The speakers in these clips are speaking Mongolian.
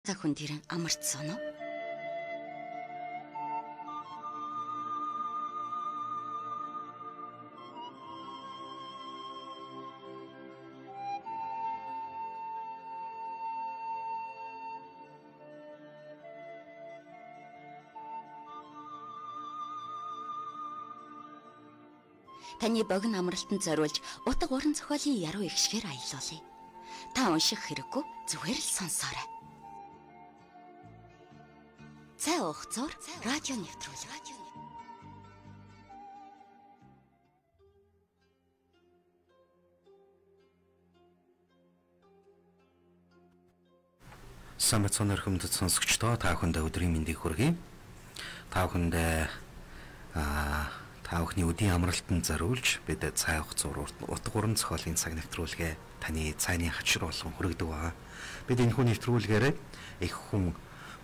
За хүн тэрэн амарцсан уу? Таны богино амралтанд зориулж утга уран зохиолын яруу ихшгээр аялуулъя. Та унших хэрэггүй, зүгээр л сонсоорой. Цай уух зур радио нэвтрүүлэг. Самбацон өрхөмдөд сонсогчдоо та бүхэндээ өдрийн мэндийг хүргэе. Та бүхэндээ та бүхний өдийн амралтанд зориулж бид цай уух зур утга уран зохиолын цаг нэвтрүүлгээ таны цайны хачир болгон хүргэдэг ба. Бид энэ хүн нэвтрүүлгээрээ их хүн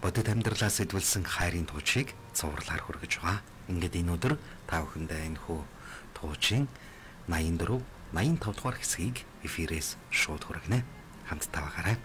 бодит амьдралаас идвэлсэн хайрын туучийг цувралаар хүргэж байгаа. Ингээд энэ өдөр та бүхэндээ энэ хүү туучийн 84, 85 дугаар хэсгийг эфирээс шууд хүргэнэ. Хамтдаа байгаарай.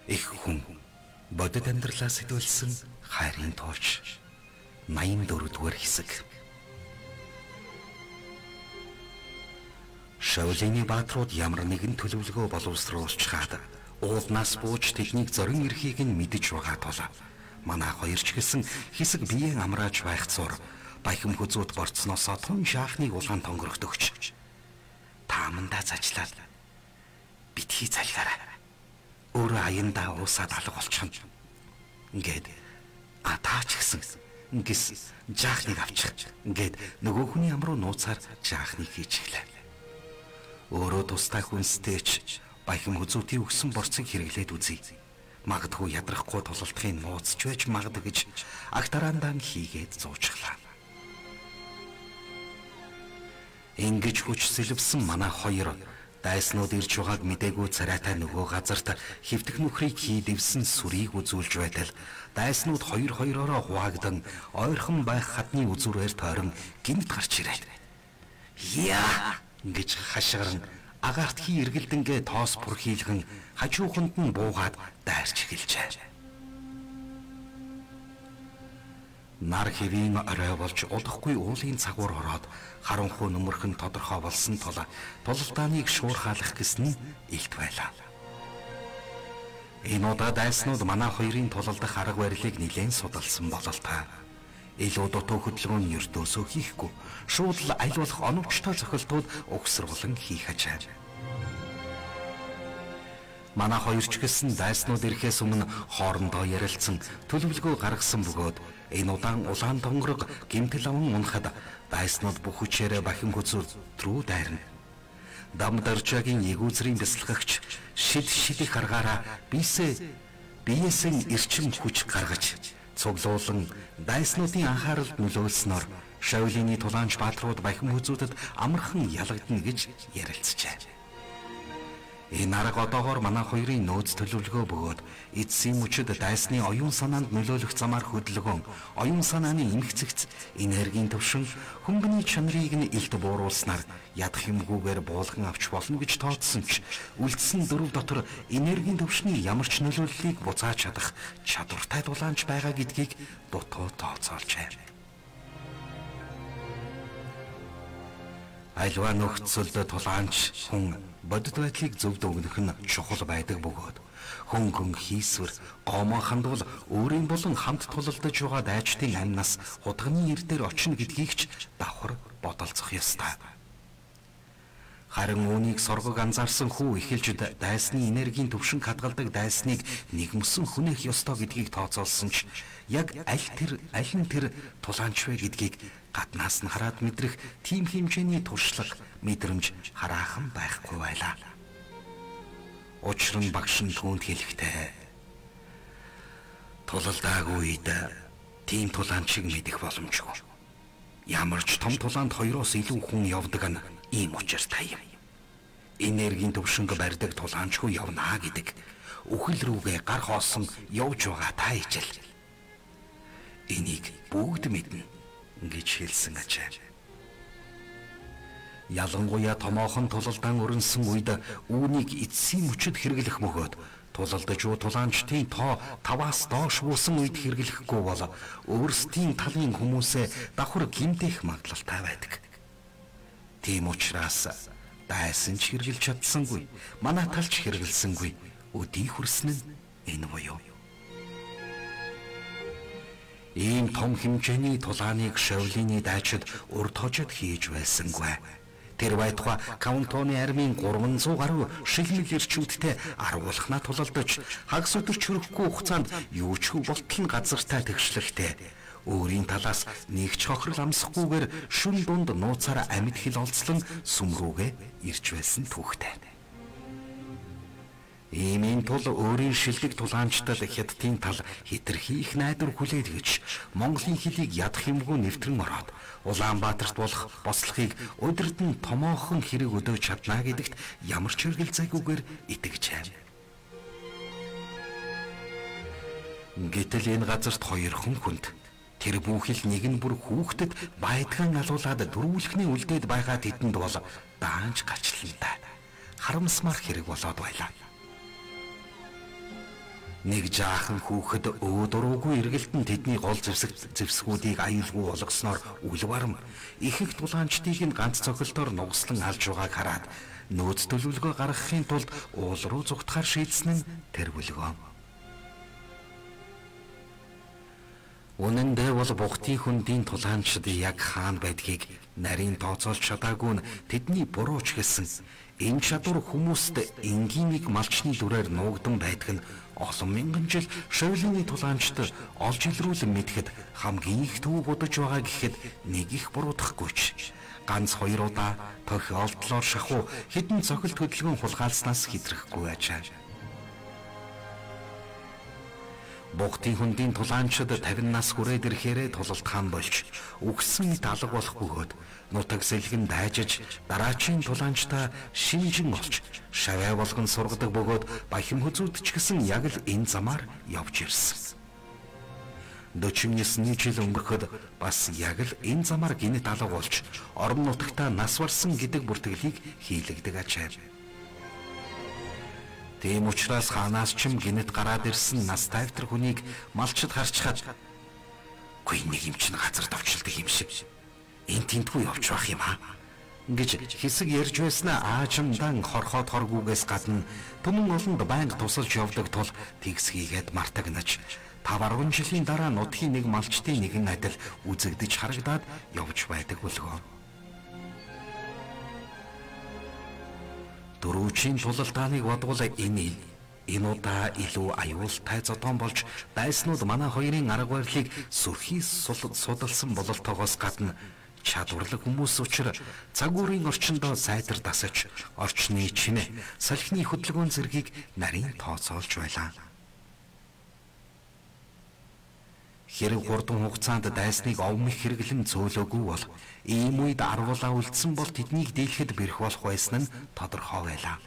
Их хүн бодит амьдралаас идвэлсэн хайрын тууч 84 дугаар хэсэг. Шавлыны бааtruуд ямар нэгэн төлөвлөгөө боловсруулчихад уулнаас бууж тэднийг зорин эрхийг нь мэдэж байгаа тул манай хоёр ч гэсэн хэсэг биеэн амрааж байх зур баяхим хүзүүд борцноосоо тун шаахныг улаан тонгорогт өгч таамандаа зажлаад битгий залгаарай. Өөрөө аяндаа уусаад алга болчихно. Ингээд атаач гэсэн ингээс жаахныг авчих. Ингээд нөгөө хүний ам руу нууцаар жаахныг хийж эхлэв. Өөрөө тустай хүнстэйч баяхим хүзүүтийн өгсөн борцыг хэрэглээд үзье. Магадгүй ядрахгүй тулалдахын нууцч байж магад гэж агтараандаа хийгээд зуучглаа. Ингэж хүч сэлвсэн манай хоёр дайснууд ирж байгааг мдээгүй царайтай нөгөө газарт хэвтэх нөхрийг хий дэвсэн сүрийг үзүүлж байтал дайснууд хоёр хоёроо хуваагдан ойрхон байх хадны үзүүрээр тойрон гинт гарч ирээд яа ингэж хашгиран агаарт хий эргэлдэнгээ тоос бүрхийлгэн хажууханд нь буугаад дайрч эхэлжээ. Нар хэвийн орой болж удахгүй уулын цагуур ороод харанхуй нөмөрхөн тодорхой болсон тул тулалдааныг шуурхаалах гэсэн нь илт байлаа. Энэ удаа дайснууд манай хоёрын тулалдах арга барилыг нэлээд судалсан бололтой. Илүү дутуу хөдөлгөөний өртөөсөө хийхгүй шууд л айлуулах оновчтой зохилтууд өгсрүүлэн хийх ачаа. Манай хоёр ч гэсэн дайснууд ирэхээс өмнө хоорондоо ярилцсан төлөвлөгөө гаргасан бөгөөд энэ удаан улаан тонгорог гэмтэл аван унахад дайснууд бүх хүчээрээ бахин хүзүүд рүү дайрна. Дам даржаагийн эгүүзрийн бясалгагч шид их аргаараа биесээ эрчим хүч гаргаж цуглуулан дайснуудын анхааралд нөлөөлснөөр Шавлыны тулаанч бааtruуд бахин хүзүүдэд амархан ялагдана гэж ярилцжээ. Энэ арга одоогоор манай хоёрын нөөц төлөвлөгөө бөгөөд эцсийн мөчөд дайсны оюун санаанд нөлөөлөх замаар хөдөлгөөн, оюун санааны эмх цэгц, энергийн төвшин, хөнгөний чанарыг нь илт бууруулснаар ядах юмгүйгээр буулган авч болно гэж тооцсон ч үлдсэн дөрөв дотор энергийн төвшний ямар ч нөлөөллийг буцааж чадах чадвартай дулаанч байгаа гэдгийг дутуу тооцоолжээ. Альва нөхцөлд тулаанч хүн бодит байдлыг зөв дүгнэх нь чухал байдаг бөгөөд хөнгөн хийсвэр гомоо хандвал өөрийн болон хамт тулалдаж байгаа дайчдын амнаас хутганы ирдээр очно гэдгийг ч давхар бодолцох ёстой. Харин үүнийг соргог анзаарсан хүү эхэлж дайсны энергийн төвшин хадгалдаг дайсныг нэгмсэн хүнэх ёстой гэдгийг тооцоолсон ч яг аль нь тэр тулаанч вэ гэдгийг гаднаас нь хараад мэдрэх тийм хэмжээний туршлага мэдрэмж хараахан байхгүй байлаа. Учир нь багш нь түүнд хэлэхдээ тулалдаагүй үед тийм тулаанчийг мэдэх боломжгүй. Ямар ч том тулаанд 2-оос илүү хүн явдаг нь ийм учиртай юм. Энергийн төвшинг барьдаг тулаанчгүй явнаа гэдэг үхэл рүүгээ гар хоосон явж байгаа та ижил. Энийг бүгд мэднэ гэж хэлсэн ажээ. Ялангуяа томоохон тулалдаан өрнсөн үед үүнийг эцсийн мөчөд хэрэглэх бөгөөд тулалдаж буй тулаанчдын тоо 5-аас доош буусан үед хэрэглэхгүй бол өөрсдийн талын хүмүүсээ давхар гэмтэх магадлалтай байдаг. Тийм учраас дайсан ч хэрэгжилж чадсангүй, манай талч хэрэгэлсэнгүй өдий хүрсэн нь энэ буюу. Ийм том хэмжээний тулааныг Шавлины дайчид урд хожид хийж байсангүй. Тэр байтугай Каунтоны армийн 300 гаруй шилмэл ирчүүдтэй аргуулхнаа тулалдаж хагас өдөр чөрөхгүй хугацаанд юу ч болтол нь газартай тэгшлэхтэй өөрийн талаас нэг ч хохирол амсахгүйгээр шүн дунд нууцаараа амьд хил олцлон сүм рүүгээ ирж байсан түүхтэй. Иймийн тул өөрийн шилдэг тулаанчдад хятадын тал хэтэрхий их найдвар хүлээд гэж Монголын хэлийг ядах юмгүй нэвтрэн ороод Улаанбаатарт болох бослохыг өдөрт нь томоохон хэрэг өдөөж чадна гэдэгт ямар ч хэргэлзээгүйгээр итгэж байна. Гэтэл энэ газарт 2 хүнд тэр бүхэл нэг нь бүр хүүхдэд байдган алуулаад дөрвөлхний үлдээд байгаа тэдэнд бол даанч гачлалтай харамсмар хэрэг болоод байлаа. Нэг жаахан хүүхэд өөдрөөгүй эргэлтэн тэдний гол зэвсгүүдийг аюулгүй болгосноор үл барам ихэнх тулаанчдыг нь ганц цохилтоор нугаслан алж байгааг хараад нөөц төлөвлөгөө гаргахын тулд уул руу зүгтахаар шийдсэн нь тэр бүлгөө. Үнэн дээр бол Бухтын хөндийн тулаанчид яг хаана байдгийг нарийн тооцоолж чадаагүй нь тэдний бурууч гэсэн. Энэ чадвар хүмүүст энгийн нэг малчны дүрээр нуугдан байдаг нь олон мянган жил Шавлины тулаанчид олж илрүүлэн мэдхэд хамгийн их төв бодож байгаа гэхэд нэг их буруудахгүй ч ганц 2 удаа тохиолдлоор шахуу хэдэн цохилт хөдөлгөөн хулгайлснаас хэтрэхгүй ажээ. Бухтын хөндийн тулаанчид 50 нас хүрээд ирэхээрээ тулалдхан болж үгсэн алга болох бөгөөд нутаг сэлгэн дайжиж дараачийн тулаанчтай шинжин олж шаваа болгон сургадаг бөгөөд Баяхим хөзүүд ч гэсэн яг л энэ замаар явж ирсэн. 49 жил өнгөрөхөд бас яг л энэ замаар гинэт алга болж орон нутагтаа нас барсан гэдэг бүртгэлийг хийлэгдэг ажээ. Тийм учраас хаанаас ч гинэт гараад ирсэн нас тайвтар хүнийг малчид харчхад "Гүй нэг юм чинь газар давчилдаг юм шиг. Энэ тентгүй явж байх юм аа" гэж хэсэг ярьж байснаа аажимдан хорхоод хоргүйгээс гадна түмэн олонд байнга тусалж явдаг тул тэгсгийгээд мартагнаж 5-10 жилийн дараа нутгийн нэг малчтын нэгэн адил үзэгдэж харагдаад явж байдаг бүлгөө. Дөрвжийн тулалдааныг бодвол энэ удаа илүү аюултай зодон болж дайснууд манай хоёрын арга барилыг сүрхийс судалсан бололтоогоос гадна чадварлаг хүмүүс учраас цаг үеийн орчиндөө сайтар дасаж орчны чинээ салхины хөдөлгөөн зэргийг нарийн тооцоолж байлаа. Хэрэг хурдан хугацаанд дайсныг овмих хэрэглэн цөөлөөгүй бол ийм үед арвуулаа үлдсэн бол тэднийг дийлэхэд бэрх болох байсан нь тодорхой байлаа.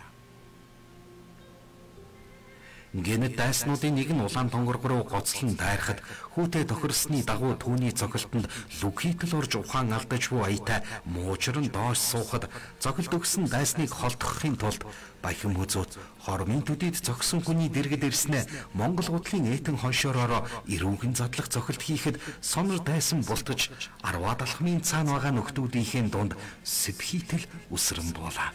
Гэнэт дайснуудын нэг нь улаан тонгорг руу гоцлон дайрахад хүүтэй тохирсны дагуу түүний цогцолтонд лүхитл орж ухаан алдаж буй аятай муужран доош суухад цогцолт өгсөн дайсныг холдохын тулд Баяхим хөзүүд хормын төдийд зогсон хүний дэргэд ирснээр Монгол гутлын ээтэн хоншоороо эрүүгэн задлах цогцолт хийхэд сонор дайсан бултаж арваад алхмын цаана байгаа нөхдүүдийн дунд сэбхийтэл үсрэн буулаа.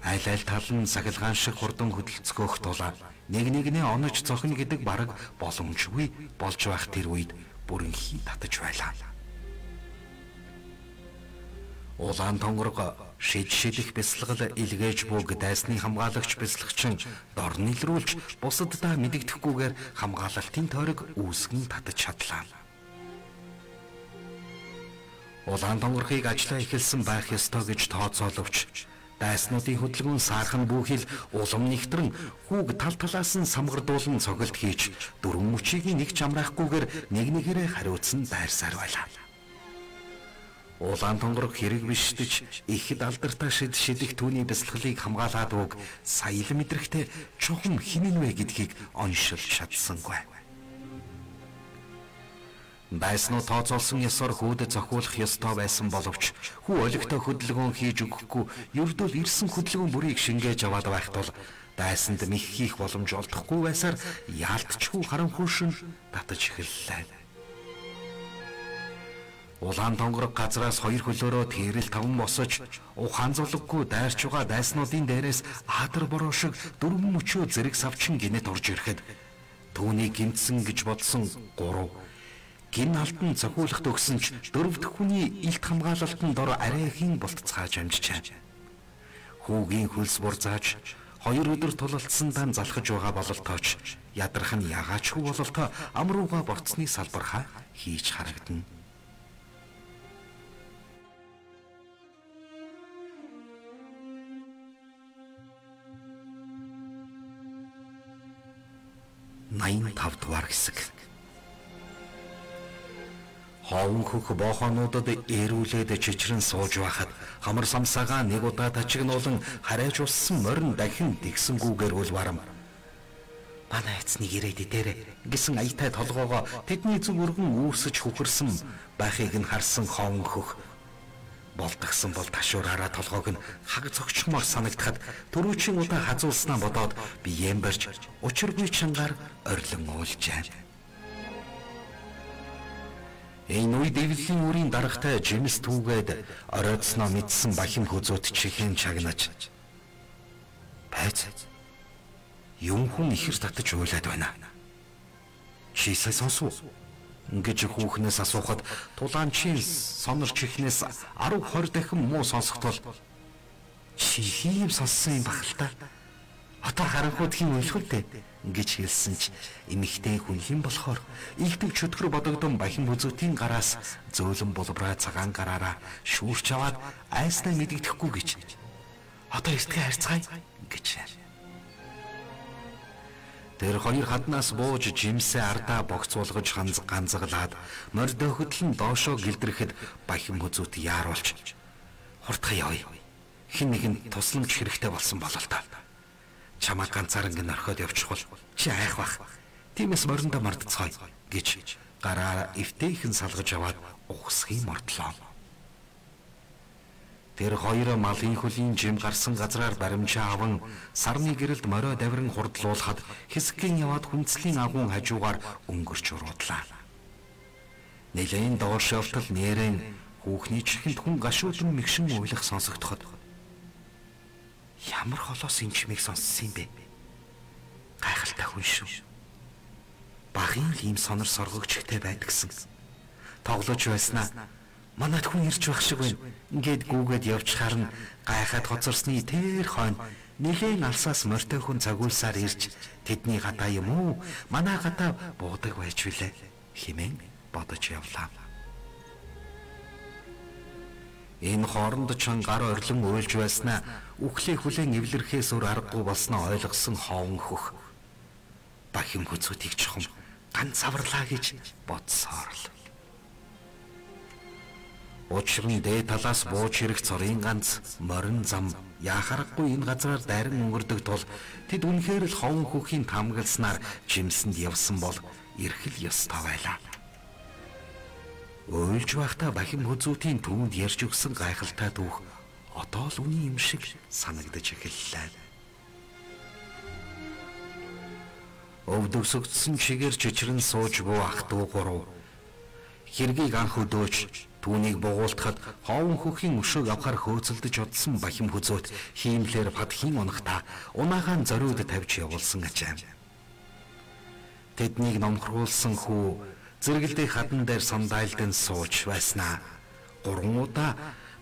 Айл тал нь сахилгаан шиг хурдан хөдөлцгөөх тул нэгнээ онож зохино гэдэг бараг боломжгүй болж байх тэр үед бүрэнхий татаж байлаа. Улаан тонгорго шидэх бясалгал илгээж бүг дайсны хамгаалагч бясалгачин дор нэлрүүлж бусаддаа мэдэгдэхгүйгээр хамгаалалтын тойрог үүсгэн татаж чадлаа. Улаан тонгорхыг ажиллаа эхэлсэн байх ёстой гэж тооцооловч Дайснуудын хөдөлгөөн саархан бүхэл улам нэгтрэн хүүг тал талаас нь самгардуулан цогөлт хийж дөрвөн мөчийг нэг ч амраахгүйгээр нэг нэгээрээ хариуцсан дайрсаар байлаа. Улаан тонгорог хэрэг бишдэж ихэд алдартай шидэх түүний бясалгалыг хамгаалаад уг саял мэдрэхтэй чухам хинэн вэ гэдгийг оншилж чадсангүй. Дайснууд тооцоолсон ёсоор хүүдэд зохиулах ёстой байсан боловч хүү олигтой хөдөлгөөн хийж өгөхгүй ердөө ирсэн хөдөлгөөн бүрийг шингээж аваад байх тул дайсанд мэх хийх боломж олдохгүй байсаар яалтчгүй харанхуйшин татаж эхэллээ. Улаан тонгорог газраас хоёр хөлөөрөө тэрэл таван босож ухаан зулггүй дайрч байгаа дайснуудын дээрээс аадар бороо шиг дөрвөн мөчөө зэрэг савчин гинэт орж ирэхэд түүнийг гинцэн гэж бодсон 3 гин алтан цохиулахт өгсөн ч дөрөв дэх хүний илт хамгаалалтанд дор арайхийн болтцааж амжжээ. Хүүгийн хөлс бурзааж 2 өдөр тулалдсан дан залхаж байгаа бололтооч ядрах нь ягаачгүй бололтоо амрууга борцны салбархаа хийж харагдана. Найн 5 дугаар хэсэг. Ховн хөх боохонуудад эрүүлээд чичрэн сууж байхад хамар самсагаа нэг удаа тачигнуулан харайж уссан морин дахин дэгсэнгүүгээр үл барам. Манай эцнийг ирээд идээрэ гэсэн аятай толгоогоо тэдний зүг өргөн үүсэж хөхөрсөн байхыг нь харсан ховн хөх болтгсон бол ташуураараа толгоог нь хаг цогчмоор санагдахад төрүүчийн удаа хазуулснаа бодоод биеэм барьж учиргүй чангаар орилон уулжээ. Энэ үед дэвлийн үрийн даргатай Жимс түүгээд ороодсноо мэдсэн бахим хүзүүд чихэн чагнаж байц юм хүн ихэр татаж уйлаад байна. Чийсээ сонсов гэж хүүхнээс асуухад тулаанчийн сонор чихнээс 10-20 дахин муу сонсохдол чи хийм сонссон юм бахалтай. Одоо харанхуудхийн үйлхэлтэй гэж хэлсэн ч эмэгтэй хүн хэн болохоор илтгэв чөтгөр бодогдсон бахин бүзүүтийн гараас зөөлөн булбраа цагаан гараараа шүүрч аваад айснаа мэдэгдэхгүй гэж одоо эртгээ харьцгаая гэж. Тэр хоёр хаднаас бууж Жимсээ ардаа богцуулгаж ганцаглаад мордо хөдлөн доошоо гэлдрэхэд бахин бүзүүт яаруулж хурдхан явъя. Хин нэгэн тусламж хэрэгтэй болсон болол та. Чамаа ганцаараа гин орхиод явчихвал чи айх бах. Тиймээс мориндоо мордцгоё гэж гараа эвтэйхэн салгаж аваад ухсхий мордлоо. Тэр хоёр малын хөлийн жим гарсан газраар баримжаа аван сарны гэрэлд морио давиран хурдлуулахад хэсгийн яваад хүнцлийн агуун хажуугаар өнгөрч уруудлаа. Нэлээд доош явтал нэрэн хүүхний чихэнд хүн гашуудан мэгшин уйлах сонсогдоход ямар холоос энэ чимийг сонссон юм бэ? Гайхалтай хүн шүү. Багын ийм сонор соргогчтой байдгсан. Тоглож байснаа манайд хүн ирж байх шиг байна. Ингээд гүүгээд явж харна гайхаад хоцорсны тэр хойно нэгэн алсаас мортой хүн цагуулсаар ирж тэдний гадаа юм уу? Манай гадаа буудаг байж билээ хэмээн бодож явлаа. Энэ хооронд чан гар орлон уйлж байснаа үхлээ хүлээн эвлэрхээс өөр аргагүй болсноо ойлгосон ховн хөх бахим хүзүүдийг чухам ганц аварлаа гэж бодсоор л. Учир нь дээд талаас бууж ирэх цорын ганц морин зам яхарахгүй энэ газраар дайран өнгөрдөг тул тэд үнэхээр л ховн хөхийн тамгалснаар Жимсэнд явсан бол эрхэл ёстой байлаа. Уйлж байхдаа бахим хүзүүдийн түүнд ярьж өгсөн гайхалтай түүх одоо л үний юм шиг санагдаж эхэллээ. Өвдөгсөгдсөн чигээр чичрэн сууж буй ах дүү гурав хэргийг анх өдөөж түүнийг бугуултахад ховн хөхийн өшөөг авахар хөөцөлдөж одсон бахим хүзөөт хиймлэр падхийн унахта унаагаан зориуд тавьж явуулсан ачаам. Тэднийг номхруулсан хүү зэрэгэлдээ хадан дээр сандайлдан сууж байснаа 3 удаа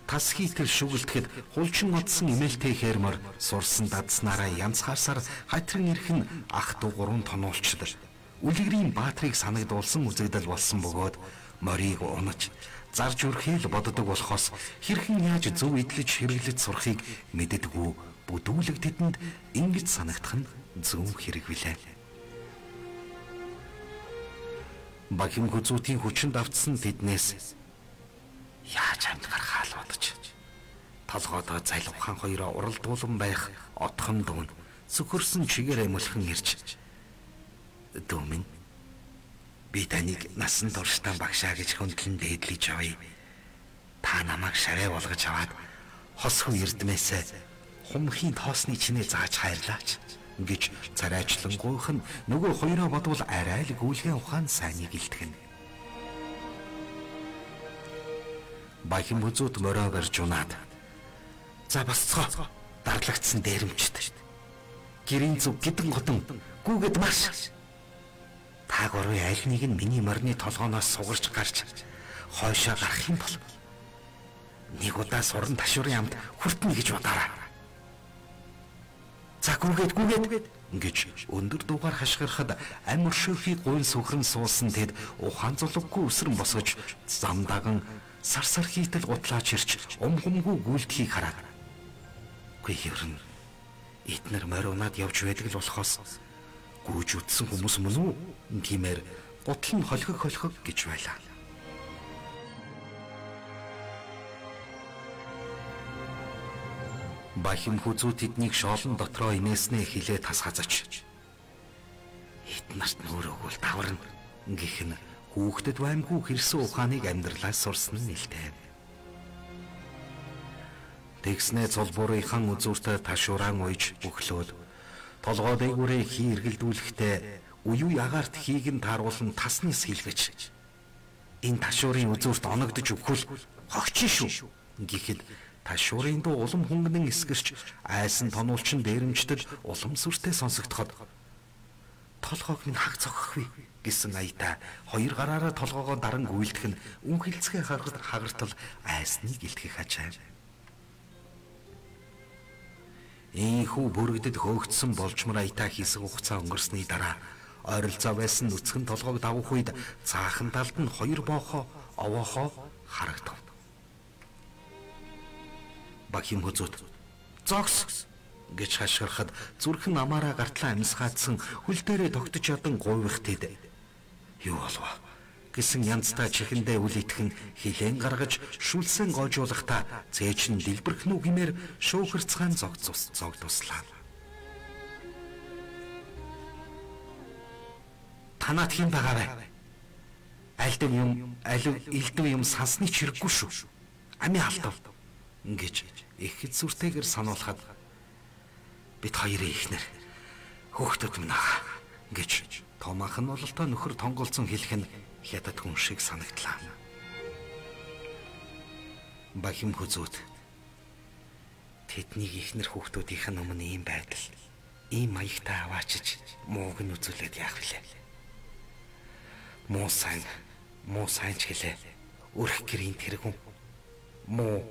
тас хийтэл шүгэлтэхэд хулчин одсон имэлтэй хэрмөр сурсан дадснараа янзхаарсаар хатрин ирэх нь ах дүү 3 тонуулчд үлгэрийн баатрийг санагдуулсан үзэгдэл болсон бөгөөд морийг унаж зарж үрхэл боддог болохоос хэрхэн яаж зөв эдлэж хэрэглэж сурахыг мэддэггүй бүдүүлэг тэдэнд ингэж санагдах нь зөв хэрэг билээ. Бахим хүзүүтийн хүчинд автсан тэднээс яаж амтгаар хаал бодож толгойдоо залвхан хоёроо уралдуулан байх отхон дуун сүхэрсэн чигээрээ мөлхөн ирж дүүмэн би таныг насан туршдаа багшаа гэж хөндлөн дээдлэж авъя. Та намайг шарай болгож аваад хосхоо эрдмээсээ хумхийн тоосны чинээ зааж хайрлаач гэж царайчлан гуйхан нөгөө хоёроо бодвол арай л гүйлгэн ухаан сайныг илтгэн. Бахим бүзүүд мороо барьж унаад за басцоо дарлагдсан дээрэмчт гэрийн зүг гидэн годон гүгэд марш. Та гурвын аль нэг нь миний морины толгооноос сугарч гарч хойшоо гарах юм бол нэг удаа суран ташуурын амд хүртнэ гэж бодоорой. За гүгээд ингэж өндөр дуугаар хашгирахад амир шөөхийг гуйн сүхрэн суусан тэд ухаан зулггүй өсрөн босгож зам даган сарсар хийтэл гутлаач ирч умгумгүй гүйлтхийг хараад үгүй ерөн эднэр мориунаад явж байдаг л болохоос гүйж үтсэн хүмүүс мөн үү тиймэр гутал нь холхог гэж байлаа. Бахим хүзүү тэднийг шоолон дотроо инээснээ хилээ тасгазач. Эднэрт нөр өгвөл даварна гэх нь хүүхдэд баймгүй хэрсэн ухааныг амьдралаас сурсан нь нэлтэй. Тэгснээ цолбуурынхан үзүүртээ ташууран уйж өглөөл толгой дээгүүрээ хий эргэлдүүлэхдээ үе агаарт хийг нь тааруулан таснаас хилгэж энэ ташуурын үзүүрт оногдож өгвөл хогчин шүү гэхэд ташуурын дуу улам хөнгөн эсгэрч айсан тонуулчин дээрэмчдэд улам сүртэй сонсогдоход толгойг минь хаг цогхгүй гэсэн аята хоёр гараараа толгоогоо даран гүйлдэх нь үнхэлцгээ хагартал айсныг илтгэх хажаа. Ийхүү бүрэгдэд хөөгдсөн болчмор аята хийсэг хугацаа өнгөрсний дараа ойролцоо байсан нүцгэн толгойг давах үед цаахан талд нь хоёр боохоо овоохоо харагдав. Бахим хүзүүд зогс гэж хашгирахад зүрхэн амаараа гартлаа амьсгаадсан хөл дээрээ тогтож ядан гуйвах тэд юу болов гэсэн янзтай чихэндээ үл итгэн хилэн гаргаж шүлсэн гоожуулахдаа цээж нь дэлбэрхнүү гимээр шөөхөрцгаан зог туслаа. Танаад хин байгаа вэ? Аль элдв юм сансны чирэггүй шүү. Ами алдав гэж ихэд сүртэйгэр сануулхад бид хоёрын ихнэр хөөхдөд минь аа гэж томаахан бололтой нөхөр тонголцсон хэлэх нь хятад хүн шиг санагдлаа. Бахим хүзүүд тэднийг ихнэр хөөхдүүдийнх нь өмнө ийм байдал ийм маягтай аваачиж мууг нь үзүүлээд яах вүлээ. Муу сайн ч гэлээ өрх гэрийн тэргүүн муу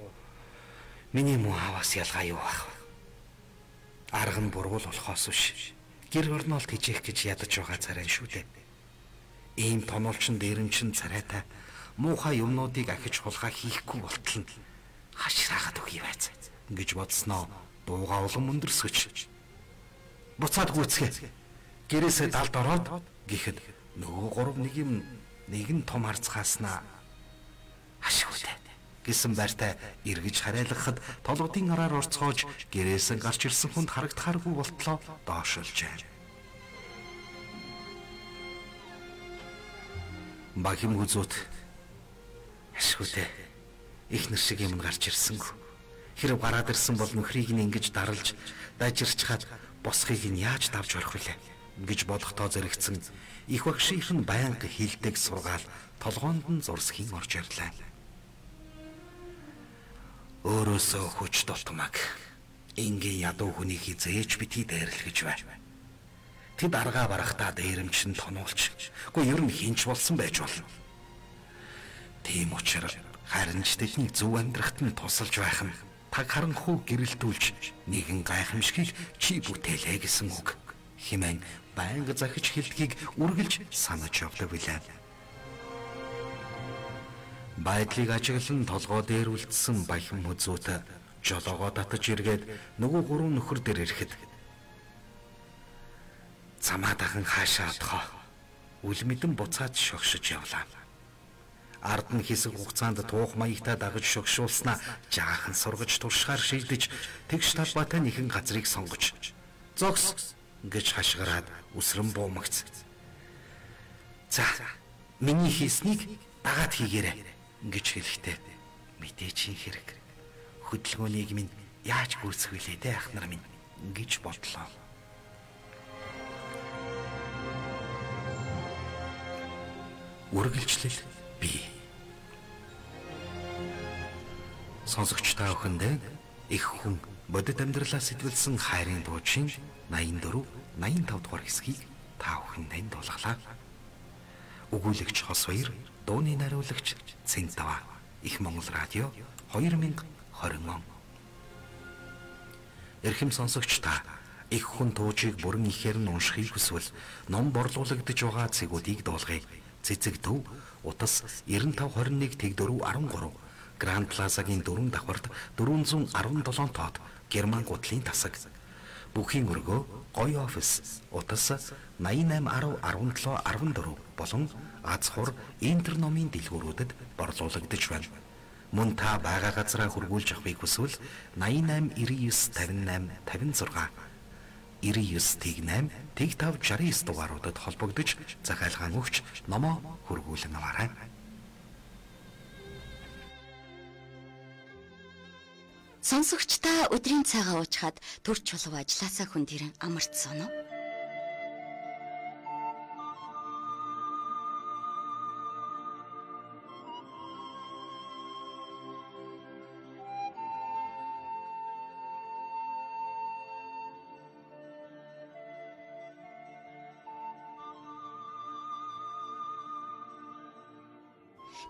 миний муу аваас ялгаа юу ах вэ? Арга нь бургуул болохоос биш. Гэр орноол тижээх гэж ядаж байгаа царай шүү дээ. Ийм тонолчин дээрэмчин царайтай муухай юмнуудыг ахиж хулгай хийхгүй болтол нь хашраагаад өгье байц гэж бодсноо дууга улам өндөрсгөж. Буцаад гүйцгээ. Гэрээсээ далд ороод гэхэд нөгөө гурав нэг нь том харцгааснаа ашигтай гэсэн байртай эргэж харайлгахад толгодын араар орцгоож гэрээс гарч ирсэн хүнд харагдахааргүй болтлоо доошолжээ. Бахим хүзүүд ашигтай ихнэр шиг юм гарч ирсэнгүй. Хэрэг гараад ирсэн бол нөхрийг нь ингэж дарлж дажирчхад босхийг нь яаж давж орох вүлээ гэж бодохдоо зэрэгцэн их багшийнх нь байнга хилдэг сургаал толгоонд нь зурсхийн орж ирлээ. Өөрөөсөө хүч толтмаг ингийн ядуу хүнийг хизээж битгий дээрлэх гэж байна. Тэд аргаа барахтаа дээрэмч нь тонуулч. Гэхдээ ер нь хинч болсон байж болно. Тийм учраас харин ч тэдний зөв амьдрахад нь тусалж байх нь таг харанхуй гэрэлтүүлж нэгэн гайхамшигыг чи бүтээлээ гэсэн үг хэмээн байнга захиж хэлдгийг үргэлж санаж явдаг билээ. Байдлыг ажиглан толгой дээр үлдсэн баян хүзүүт жолоогоо татаж иргээд нөгөө гурван нөхөр дээр ирэхэд замаа дахин хаашаа одохоо үл мэдэн буцаад шогшиж явлаа. Ард нь хэсэг хугацаанд туух маягтай дагаж шогшуулснаа жаахан сургаж туршихаар шийдэж тэгш талбайтай нэгэн газрыг сонгож зогс гэж хашгираад үсрэн буумагц. За миний хийснийг дагаад хийгээрэй гэж хэлэхдээ мэдээч хэрэг хөдөлгөөнийг минь яаж гүйцэх вүлээ дээ ах нар минь гэж бодлоо. Үргэлжлэл бий. Сонсогч та бүхэндээ их хүн бодит амьдралаа сэтвэлсэн хайрын дуучин 84, 85 дугаар хэсгийг та бүхэндээ дуулгалаа. Өгүүлэгч Хос баяр, дууны нариулагч Цэнтава, Их Монгол радио 2020 он. Эрхэм сонсогч та их хүн туужийг бүрэн ихээр нь уншихыг хүсвэл ном борлуулагдж байгаа цэгүүдийг дуулгая. Цэцэг төв утас 9521 тэг 413 Гранд Плазагийн 4 давхарт 417 тоод Герман гутлын тасаг. Бүхийн өргөө гоё офис утас 88101714 болон аз хур интерномын дэлгүүрүүдэд борлуулагдж байна. Мөн та байгаа газраа хургуулж авахыг хүсвэл 88995856 99-8 569 дугааруудад холбогдож захиалгаан өгч номоо хургуулan аваарай. Сонсогч та өдрийн цайгаа уучгаад төрч чулуу ажилласаа хүн дэрэн амарцсан уу?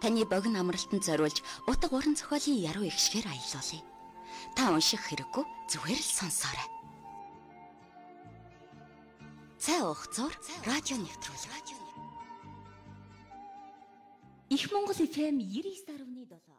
Таны богино амралтанд зориулж утга уран зохиолын яруу ихшгээр аялуулъя. Та унших хэрэггүй зүгээр л сонсоорой. Цай ухцоор радио нэвтрүүлэг. Их Монгол FM 99.7